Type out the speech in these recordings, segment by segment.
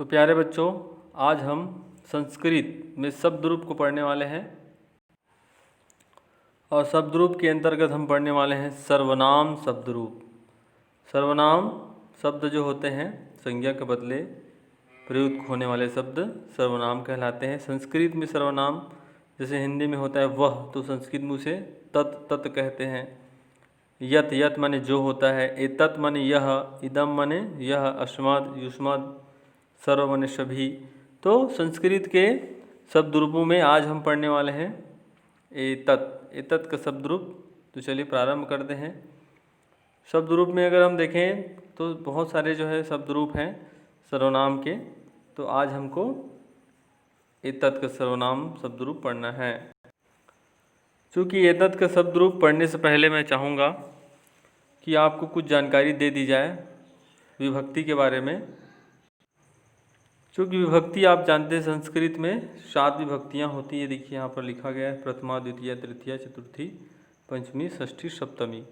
तो प्यारे बच्चों, आज हम संस्कृत में शब्द रूप को पढ़ने वाले हैं और शब्द रूप के अंतर्गत हम पढ़ने वाले हैं सर्वनाम शब्द रूप। सर्वनाम शब्द जो होते हैं संज्ञा के बदले प्रयुक्त होने वाले शब्द सर्वनाम कहलाते हैं। संस्कृत में सर्वनाम जैसे हिंदी में होता है वह, तो संस्कृत में उसे तत् तत् कहते हैं। यत यत माने जो होता है, एतत् माने यह, इदम माने यह, अस्मद् युष्मद्, सर्व माने सभी। तो संस्कृत के शब्द रूपों में आज हम पढ़ने वाले हैं एतत्। एतत् का शब्द रूप। तो चलिए प्रारंभ करते हैं। शब्द रूप में अगर हम देखें तो बहुत सारे जो है शब्द रूप हैं सर्वनाम के। तो आज हमको एतत् का सर्वनाम शब्द रूप पढ़ना है। चूँकि एतत् का शब्द रूप पढ़ने से पहले मैं चाहूँगा कि आपको कुछ जानकारी दे दी जाए विभक्ति के बारे में। चूँकि विभक्ति आप जानते हैं संस्कृत में 7 विभक्तियाँ होती है। देखिए यहाँ पर लिखा गया है प्रथमा, द्वितीय, तृतीया, चतुर्थी, पंचमी, षष्ठी, सप्तमी।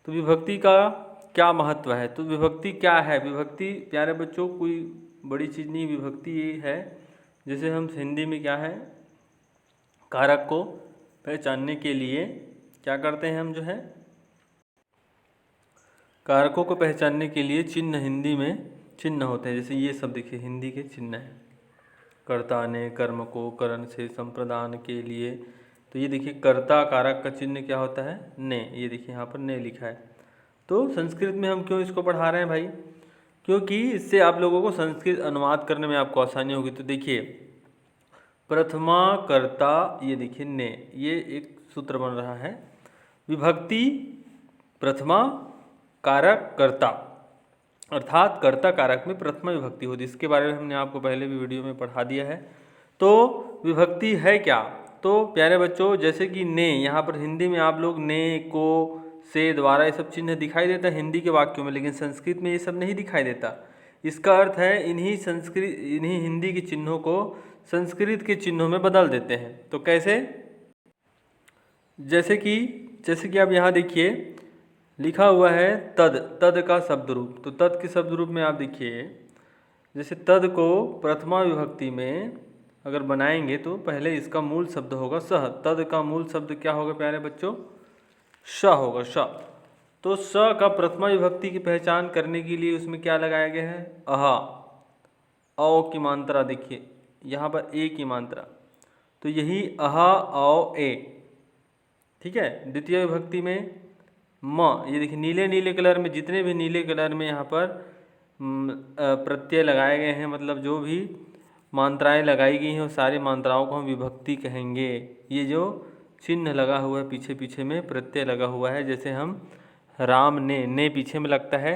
तो विभक्ति का क्या महत्व है? तो विभक्ति क्या है? विभक्ति प्यारे बच्चों कोई बड़ी चीज़ नहीं। विभक्ति ये है जैसे हम हिंदी में क्या है कारक को पहचानने के लिए क्या करते हैं हम जो है कारकों को पहचानने के लिए चिन्ह हिंदी में चिन्ह होते हैं। जैसे ये सब देखिए हिंदी के चिन्ह हैं। कर्ता ने कर्म को करण से संप्रदान के लिए। तो ये देखिए कर्ता कारक का चिन्ह क्या होता है ने। ये देखिए यहाँ पर ने लिखा है। तो संस्कृत में हम क्यों इसको पढ़ा रहे हैं भाई? क्योंकि इससे आप लोगों को संस्कृत अनुवाद करने में आपको आसानी होगी। तो देखिए प्रथमा कर्ता, ये देखिए ने, ये एक सूत्र बन रहा है। विभक्ति प्रथमा कारक कर्ता, अर्थात कर्ता कारक में प्रथमा विभक्ति होती है। इसके बारे में हमने आपको पहले भी वीडियो में पढ़ा दिया है। तो विभक्ति है क्या? तो प्यारे बच्चों जैसे कि ने, यहाँ पर हिंदी में आप लोग ने, को, से, द्वारा ये सब चिन्ह दिखाई देता है हिंदी के वाक्यों में, लेकिन संस्कृत में ये सब नहीं दिखाई देता। इसका अर्थ है इन्हीं हिंदी के चिन्हों को संस्कृत के चिन्हों में बदल देते हैं। तो कैसे? जैसे कि आप यहाँ देखिए लिखा हुआ है तद, तद का शब्द रूप। तो तद के शब्द रूप में आप देखिए जैसे तद को प्रथमा विभक्ति में अगर बनाएंगे तो पहले इसका मूल शब्द होगा सह। तद का मूल शब्द क्या होगा प्यारे बच्चों? श होगा, श। तो स का प्रथमा विभक्ति की पहचान करने के लिए उसमें क्या लगाया गया है? अहा। औ की मात्रा देखिए यहाँ पर ए की मात्रा। तो यही अहा औ ए, ठीक है। द्वितीय विभक्ति में म, ये देखिए नीले नीले कलर में, जितने भी नीले कलर में यहाँ पर प्रत्यय लगाए गए हैं, मतलब जो भी मात्राएं लगाई गई हैं वो सारी मात्राओं को हम विभक्ति कहेंगे। ये जो चिन्ह लगा हुआ है पीछे पीछे में प्रत्यय लगा हुआ है, जैसे हम राम ने पीछे में लगता है,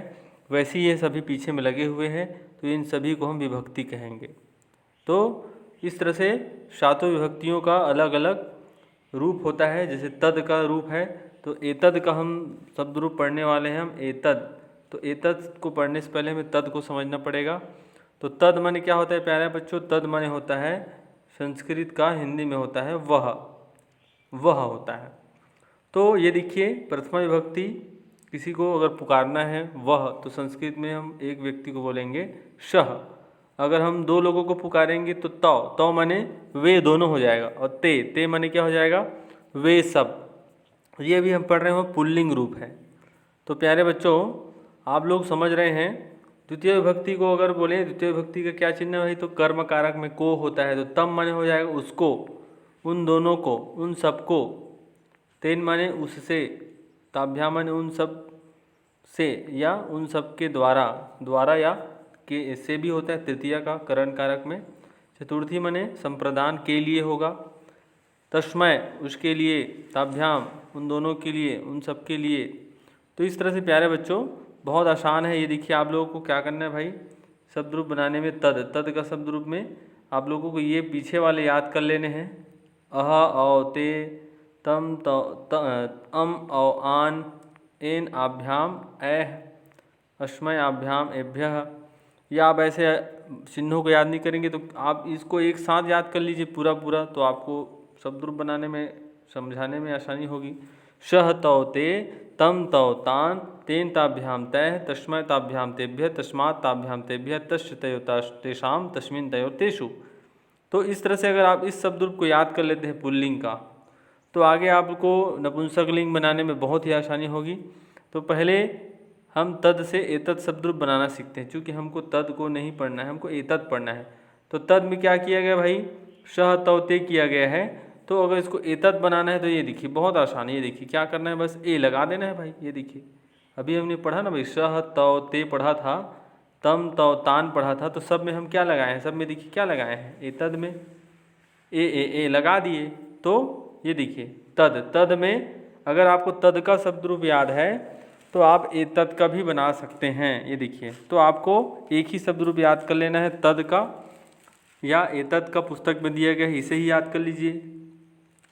वैसे ही ये सभी पीछे में लगे हुए हैं। तो इन सभी को हम विभक्ति कहेंगे। तो इस तरह से 7 विभक्तियों का अलग अलग रूप होता है। जैसे तद का रूप है, तो एतद का हम शब्द रूप पढ़ने वाले हैं हम एतद। तो एतद को पढ़ने से पहले हमें तद को समझना पड़ेगा। तो तद माने क्या होता है प्यारे बच्चों? तद माने होता है संस्कृत का हिंदी में होता है वह होता है। तो ये देखिए प्रथमा विभक्ति, किसी को अगर पुकारना है वह, तो संस्कृत में हम एक व्यक्ति को बोलेंगे शह। अगर हम 2 लोगों को पुकारेंगे तो तौ माने वे दोनों हो जाएगा, और ते माने क्या हो जाएगा? वे सब। ये भी हम पढ़ रहे हो पुल्लिंग रूप है। तो प्यारे बच्चों आप लोग समझ रहे हैं। द्वितीय विभक्ति को अगर बोलें, द्वितीय विभक्ति का क्या चिन्ह है भाई? तो कर्म कारक में को होता है। तो तम माने हो जाएगा उसको, उन दोनों को, उन सबको। तेन माने उससे, ताभ्याम माने उन सब से या उन सब के द्वारा या के से भी होता है तृतीया का करण कारक में। चतुर्थी माने संप्रदान के लिए होगा। तस्मय उसके लिए, ताभ्याम उन दोनों के लिए, उन सब के लिए। तो इस तरह से प्यारे बच्चों बहुत आसान है। ये देखिए आप लोगों को क्या करना है भाई शब्द रूप बनाने में तद का शब्द रूप में आप लोगों को ये पीछे वाले याद कर लेने हैं। अह औ ते, तम अम औ आन, एन आभ्याम ऐह, अस्मय आभ्याम एभ्यः। या आप ऐसे चिन्हों को याद नहीं करेंगे तो आप इसको एक साथ याद कर लीजिए पूरा, तो आपको शब्द रूप बनाने में समझाने में आसानी होगी। शह तौ ते, तम तौ तान, तेन ताभ्याम तैः, तस्मै ताभ्याम तेभ्यः, तस्मात् ताभ्याम तेभ्यः, तस्य तयोः तेषां, तस्मिन् तयोः तेषु। तो इस तरह से अगर आप इस शब्द रूप को याद कर लेते हैं पुल्लिंग का, तो आगे आपको नपुंसकलिंग बनाने में बहुत ही आसानी होगी। तो पहले हम तद से एतत् शब्द रूप बनाना सीखते हैं, क्योंकि हमको तद को नहीं पढ़ना है, हमको एतत् पढ़ना है। तो तद में क्या किया गया भाई, शह तौ ते किया गया है। तो अगर इसको एतत् बनाना है तो ये देखिए बहुत आसान है। ये देखिए क्या करना है, बस ए लगा देना है भाई। ये देखिए अभी हमने पढ़ा ना भाई, शह तौ ते पढ़ा था, तम तौ तान पढ़ा था, तो सब में हम क्या लगाए हैं, सब में देखिए क्या लगाए हैं, एतद में ए लगा दिए। तो ये देखिए तद में अगर आपको तद का शब्द रूप याद है तो आप एतत् का भी बना सकते हैं। ये देखिए, तो आपको एक ही शब्द रूप याद कर लेना है तद का, या एतत् का पुस्तक में दिया गया है, इसे ही याद कर लीजिए।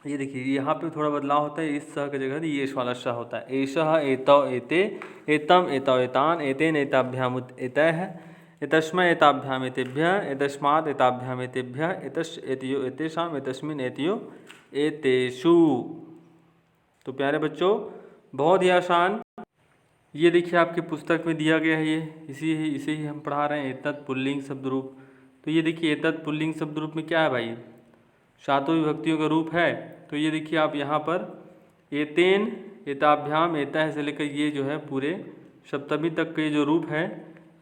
ये देखिए यहाँ पे थोड़ा बदलाव होता है, इस सह की जगह ये वाला सह होता है। एषः एतौ एते, एतम एतौ एतान, एतेन एताभ्याम एतैः, एतस्मै एताभ्याम एतेभ्यः, एतस्मात् एताभ्याम एतेभ्यः, एतस् एतयो एतेषां, एतस्मिन् एतयो एतेषु। तो प्यारे बच्चों बहुत ही आसान, ये देखिए आपकी पुस्तक में दिया गया है, ये इसे ही हम पढ़ा रहे हैं, एतत् पुल्लिंग शब्द रूप। तो ये देखिए एतत् पुल्लिंग शब्द रूप में क्या है भाई, सातों विभक्तियों का रूप है। तो ये देखिए आप यहाँ पर एतेन, एताभ्याम, एतः से लेकर ये जो है पूरे सप्तमी तक के जो रूप है,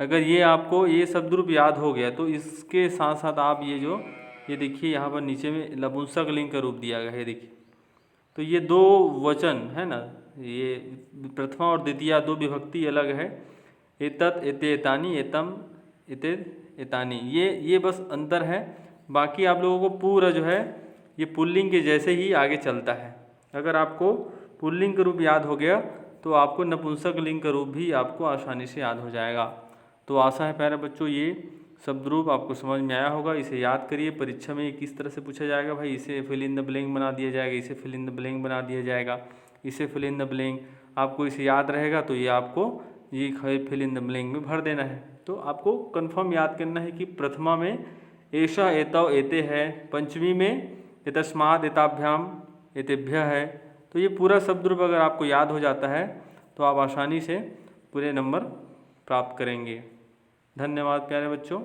अगर ये आपको ये शब्द रूप याद हो गया तो इसके साथ साथ आप ये देखिए यहाँ पर नीचे में नपुंसकलिंग का रूप दिया गया है। देखिए तो ये दो वचन है ना, ये प्रथमा और द्वितीया दो विभक्ति अलग है, एतत् एते एतानि, एतम एते एतानि, ये बस अंतर है। बाकी आप लोगों को पूरा जो है ये पुल्लिंग के जैसे ही आगे चलता है। अगर आपको पुल्लिंग का रूप याद हो गया तो आपको नपुंसकलिंग का रूप भी आपको आसानी से याद हो जाएगा। तो आशा है प्यारे बच्चों ये शब्द रूप आपको समझ में आया होगा। इसे याद करिए, परीक्षा में किस तरह से पूछा जाएगा भाई, इसे फिल इन द ब्लैंक बना दिया जाएगा, इसे फिल इन द ब्लैंक बना दिया जाएगा, इसे फिल इन द ब्लैंक। आपको इसे याद रहेगा तो ये आपको ये फिल इन द ब्लैंक में भर देना है। तो आपको कंफर्म याद करना है कि प्रथमा में एषः एतौ एते है, पंचमी में एतस्मात् एताभ्याम एतेभ्यः है। तो ये पूरा शब्द रूप अगर आपको याद हो जाता है तो आप आसानी से पूरे नंबर प्राप्त करेंगे। धन्यवाद प्यारे बच्चों।